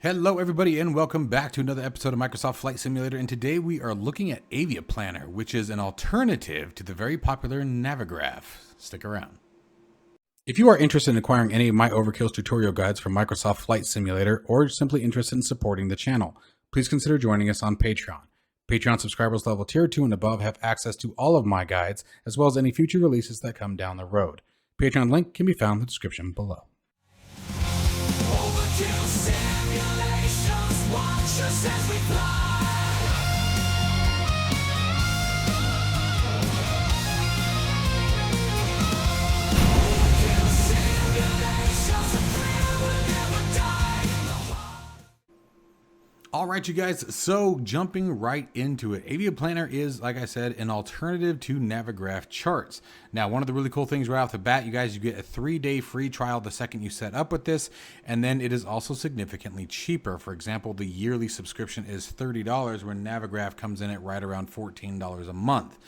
Hello everybody and welcome back to another episode of Microsoft Flight Simulator, and today we are looking at AviaPlanner, which is an alternative to the very popular Navigraph. Stick around. If you are interested in acquiring any of my Overkill's tutorial guides from Microsoft Flight Simulator, or simply interested in supporting the channel, please consider joining us on Patreon. Patreon subscribers level tier 2 and above have access to all of my guides, as well as any future releases that come down the road. Patreon link can be found in the description below. As we fly. All right, you guys, so jumping right into it, AviaPlanner is, like I said, an alternative to Navigraph Charts. Now, one of the really cool things right off the bat, you guys, you get a 3-day free trial the second you set up with this, and then it is also significantly cheaper. For example, the yearly subscription is $30, where Navigraph comes in at right around $14 a month.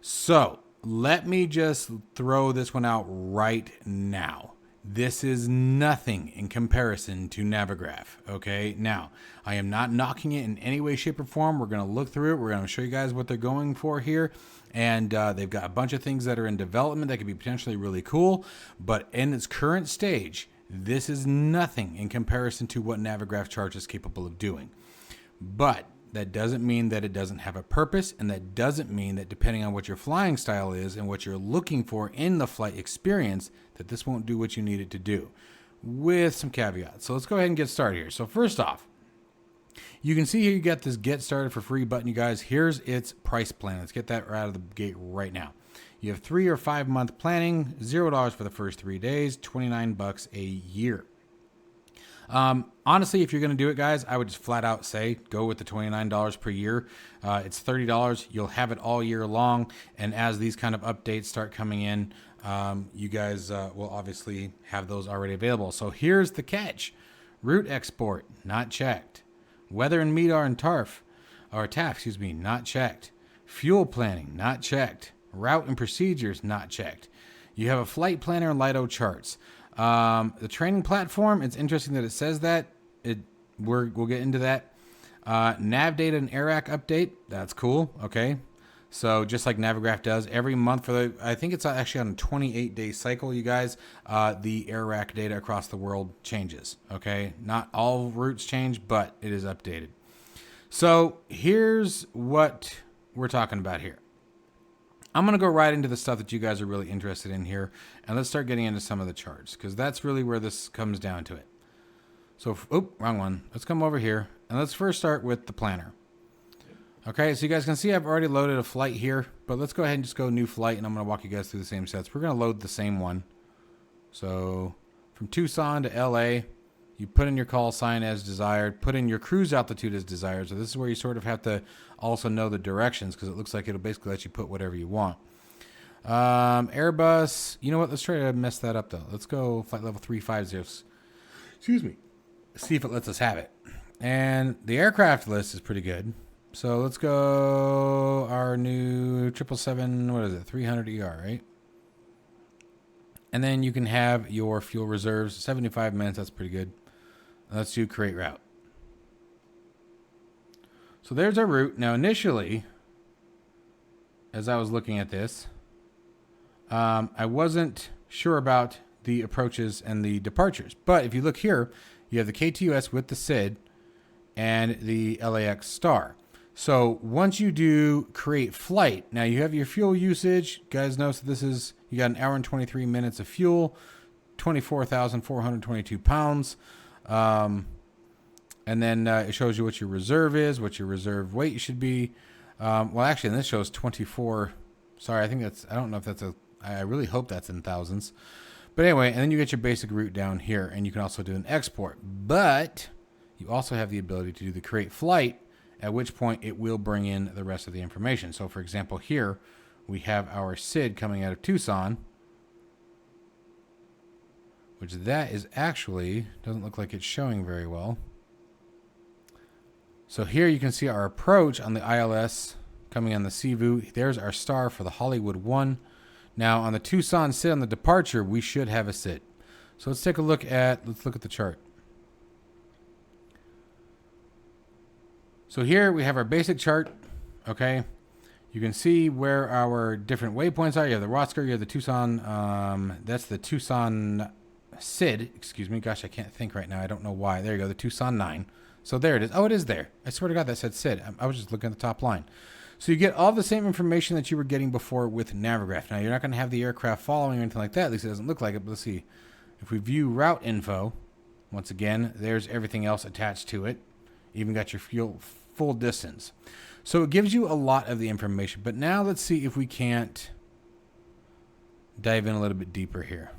So let me just throw this one out right now. This is nothing in comparison to Navigraph, okay? Now, I am not knocking it in any way, shape, or form. We're going to look through it. We're going to show you guys what they're going for here. And they've got a bunch of things that are in development that could be potentially really cool. But in its current stage, this is nothing in comparison to what Navigraph Charts is capable of doing. But that doesn't mean that it doesn't have a purpose, and that doesn't mean that depending on what your flying style is and what you're looking for in the flight experience, that this won't do what you need it to do, with some caveats. So let's go ahead and get started here. So first off, you can see here you got this get started for free button, you guys. Here's its price plan. Let's get that right out of the gate right now. You have 3 or 5 month planning, $0 for the first 3 days, $29 a year. Honestly, if you're going to do it, guys, I would just flat out say go with the $29 per year. It's $30. You'll have it all year long. And as these kind of updates start coming in, you guys will obviously have those already available. So here's the catch. Route export, not checked. Weather and METAR and TAF, not checked. Fuel planning, not checked. Route and procedures, not checked. You have a flight planner and Lido charts. The training platform, it's interesting that it says that. We'll get into that. Nav data and AirRack update, that's cool. Okay, so just like Navigraph does every month for the, I think it's actually on a 28-day cycle, you guys, the AirRack data across the world changes. Okay, not all routes change, but it is updated. So here's what we're talking about here. I'm going to go right into the stuff that you guys are really interested in here, and let's start getting into some of the charts, because that's really where this comes down to it. So, wrong one. Let's come over here, and let's first start with the planner. Okay, so you guys can see I've already loaded a flight here, but let's go ahead and just go new flight, and I'm going to walk you guys through the same sets. We're going to load the same one. So, from Tucson to LA, you put in your call sign as desired, put in your cruise altitude as desired. So this is where you sort of have to also know the directions, because it looks like it'll basically let you put whatever you want. Airbus, you know what? Let's try to mess that up though. Let's go flight level 350. Excuse me. See if it lets us have it. And the aircraft list is pretty good. So let's go our new 777, what is it? 300 ER, right? And then you can have your fuel reserves, 75 minutes. That's pretty good. Let's do create route. So there's our route. Now, initially, as I was looking at this, I wasn't sure about the approaches and the departures. But if you look here, you have the KTUS with the SID and the LAX star. So once you do create flight, now you have your fuel usage. You guys notice that this is, you got 1 hour and 23 minutes of fuel, 24,422 pounds. And then it shows you what your reserve is, what your reserve weight should be. Well, actually, and this shows 24. Sorry, I think that's, I don't know if that's I really hope that's in thousands. But anyway, and then you get your basic route down here, and you can also do an export. But you also have the ability to do the create flight, at which point it will bring in the rest of the information. So, for example, here we have our SID coming out of Tucson, which that is actually, doesn't look like it's showing very well. So here you can see our approach on the ILS coming on the CVU. There's our star for the Hollywood 1. Now on the Tucson SID on the departure, we should have a SID. So let's take a look at, let's look at the chart. So here we have our basic chart. Okay. You can see where our different waypoints are. You have the Rosker, you have the Tucson. That's the Tucson SID. Excuse me. Gosh, I can't think right now. I don't know why. There you go. The Tucson 9. So there it is. Oh, it is there. I swear to God that said SID. I was just looking at the top line. So you get all the same information that you were getting before with Navigraph. Now, you're not going to have the aircraft following or anything like that. At least it doesn't look like it. But let's see. If we view route info, once again, there's everything else attached to it. Even got your fuel full distance. So it gives you a lot of the information. But now let's see if we can't dive in a little bit deeper here.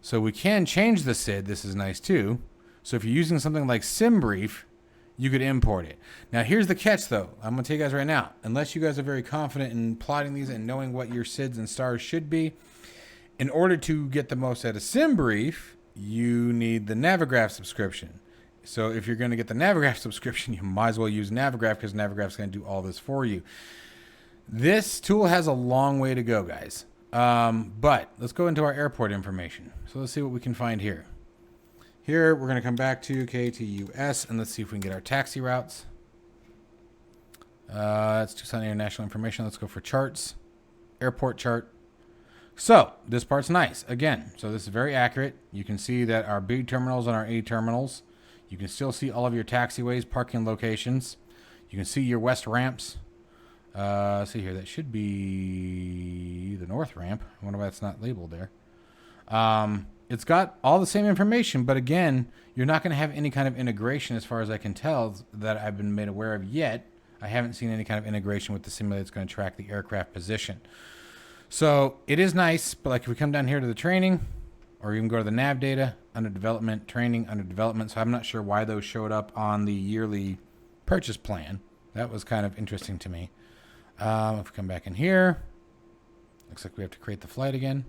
So we can change the SID. This is nice too. So if you're using something like SimBrief, you could import it. Now here's the catch though. I'm going to tell you guys right now, unless you guys are very confident in plotting these and knowing what your SIDs and stars should be, in order to get the most out of SimBrief, you need the Navigraph subscription. So if you're going to get the Navigraph subscription, you might as well use Navigraph because Navigraph is going to do all this for you. This tool has a long way to go, guys. But let's go into our airport information. So let's see what we can find here. Here, we're going to come back to KTUS, and let's see if we can get our taxi routes. It's Tucson International Information. Let's go for charts. Airport chart. So this part's nice. Again, so this is very accurate. You can see that our B terminals and our A terminals. You can still see all of your taxiways, parking locations. You can see your west ramps. See here, that should be the north ramp. I wonder why it's not labeled there. It's got all the same information, but again, you're not going to have any kind of integration as far as I can tell that I've been made aware of yet. I haven't seen any kind of integration with the simulator that's going to track the aircraft position. So it is nice, but like if we come down here to the training, or you can go to the nav data, under development, training, under development. So I'm not sure why those showed up on the yearly purchase plan. That was kind of interesting to me. If we come back in here, looks like we have to create the flight again.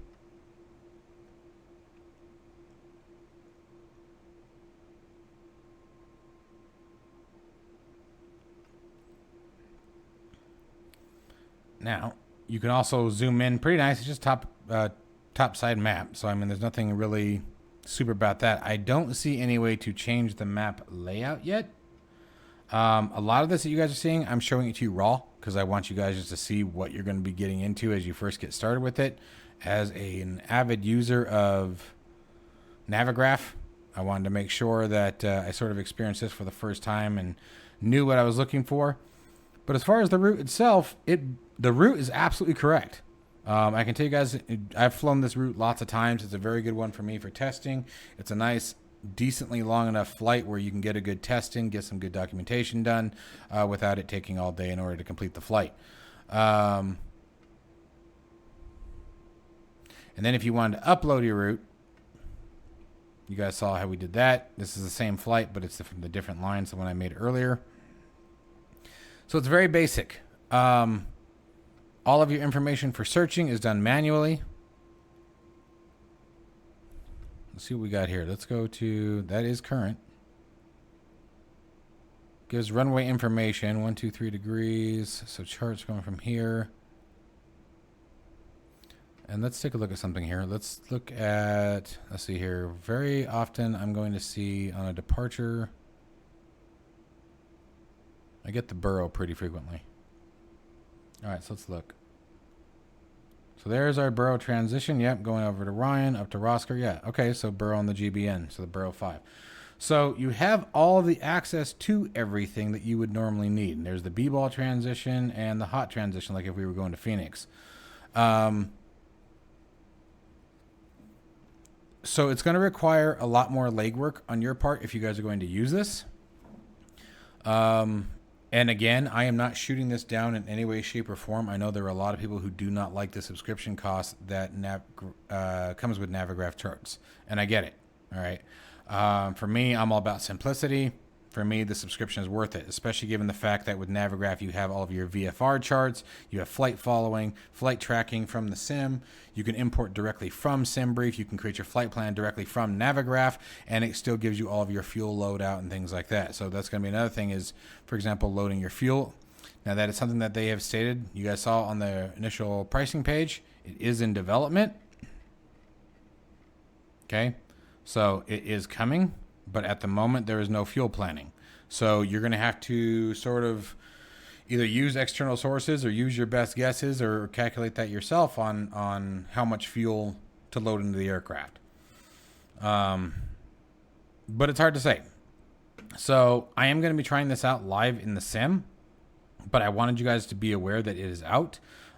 Now, you can also zoom in pretty nice. It's just top side map. So, I mean, there's nothing really super about that. I don't see any way to change the map layout yet. A lot of this that you guys are seeing, I'm showing it to you raw because I want you guys just to see what you're going to be getting into as you first get started with it. As an avid user of Navigraph, I wanted to make sure that I sort of experienced this for the first time and knew what I was looking for. But as far as the route itself, the route is absolutely correct. I can tell you guys, I've flown this route lots of times. It's a very good one for me for testing. It's a nice, decently long enough flight where you can get a good test in, get some good documentation done without it taking all day in order to complete the flight. And then if you wanted to upload your route, you guys saw how we did that. This is the same flight, but it's from the different lines than one I made earlier. So it's very basic. All of your information for searching is done manually. Let's see what we got here. Let's go to, that is current. Gives runway information, 123 degrees. So charts going from here. And let's take a look at something here. Let's look at, let's see here. Very often I'm going to see on a departure, I get the borough pretty frequently. All right, so let's look. So there's our borough transition. Yep, going over to Ryan, up to Rosker. Yeah, okay, so borough on the GBN, so the borough 5. So you have all of the access to everything that you would normally need. And there's the B-ball transition and the hot transition, like if we were going to Phoenix. So it's going to require a lot more legwork on your part if you guys are going to use this. And again, I am not shooting this down in any way, shape, or form. I know there are a lot of people who do not like the subscription cost that comes with Navigraph Charts. And I get it. All right. For me, I'm all about simplicity. For me, the subscription is worth it, especially given the fact that with Navigraph, you have all of your VFR charts, you have flight following, flight tracking from the sim. You can import directly from SimBrief. You can create your flight plan directly from Navigraph, and it still gives you all of your fuel loadout and things like that. So that's going to be another thing is, for example, loading your fuel. Now, that is something that they have stated. You guys saw on the initial pricing page. It is in development. Okay, so it is coming. But at the moment, there is no fuel planning. So you're going to have to sort of either use external sources or use your best guesses or calculate that yourself on how much fuel to load into the aircraft. But it's hard to say. So I am going to be trying this out live in the sim, but I wanted you guys to be aware that it is out.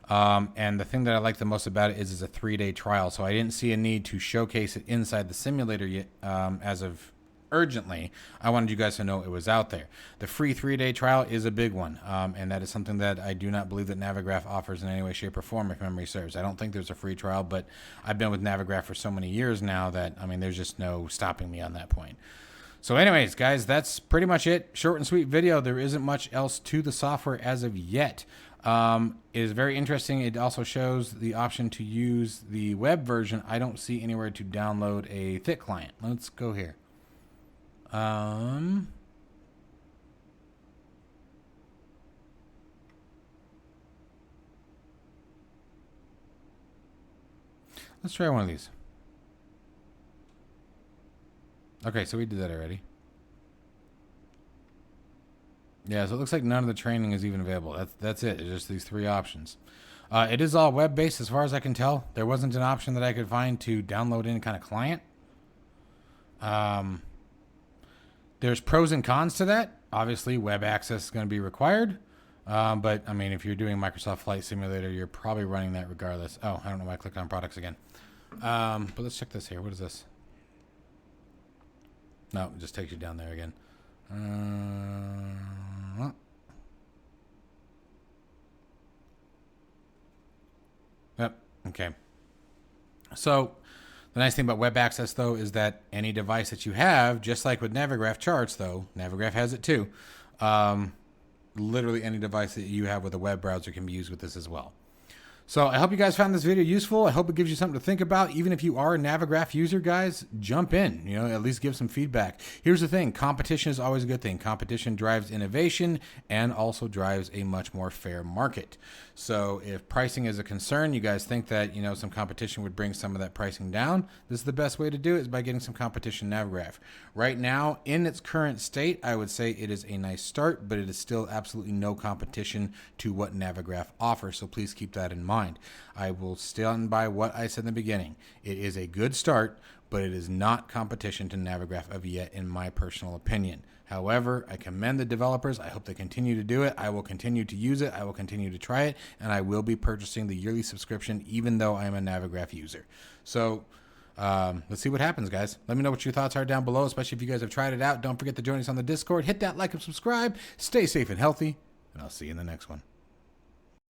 And the thing that I like the most about it is it's a 3-day trial. So I didn't see a need to showcase it inside the simulator yet, as of urgently. I wanted you guys to know it was out there. The free 3-day trial is a big one. And that is something that I do not believe that Navigraph offers in any way, shape, or form, if memory serves. I don't think there's a free trial, but I've been with Navigraph for so many years now that, I mean, there's just no stopping me on that point. So anyways, guys, that's pretty much it. Short and sweet video. There isn't much else to the software as of yet. It is very interesting. It also shows the option to use the web version. I don't see anywhere to download a thick client. Let's go here. Let's try one of these. Okay, so we did that already. Yeah, so it looks like none of the training is even available. That's it. It's just these 3 options. It is all web-based as far as I can tell. There wasn't an option that I could find to download any kind of client. There's pros and cons to that. Obviously, web access is going to be required. But, I mean, if you're doing Microsoft Flight Simulator, you're probably running that regardless. Oh, I don't know why I clicked on products again. But let's check this here. What is this? No, it just takes you down there again. Yep. Okay. So the nice thing about web access, though, is that any device that you have, just like with Navigraph Charts, though, Navigraph has it too. Literally any device that you have with a web browser can be used with this as well. So I hope you guys found this video useful. I hope it gives you something to think about. Even if you are a Navigraph user, guys, jump in, you know, at least give some feedback. Here's the thing. Competition is always a good thing. Competition drives innovation and also drives a much more fair market. So if pricing is a concern, you guys think that, you know, some competition would bring some of that pricing down, this is the best way to do it, is by getting some competition in Navigraph. Right now, in its current state, I would say it is a nice start, but it is still absolutely no competition to what Navigraph offers. So please keep that in mind. I will stand by what I said in the beginning. It is a good start, but it is not competition to Navigraph of yet, in my personal opinion. However, I commend the developers. I hope they continue to do it. I will continue to use it. I will continue to try it, and I will be purchasing the yearly subscription, even though I am a Navigraph user. So let's see what happens, guys. Let me know what your thoughts are down below, especially if you guys have tried it out. Don't forget to join us on the Discord. Hit that like and subscribe. Stay safe and healthy, and I'll see you in the next one.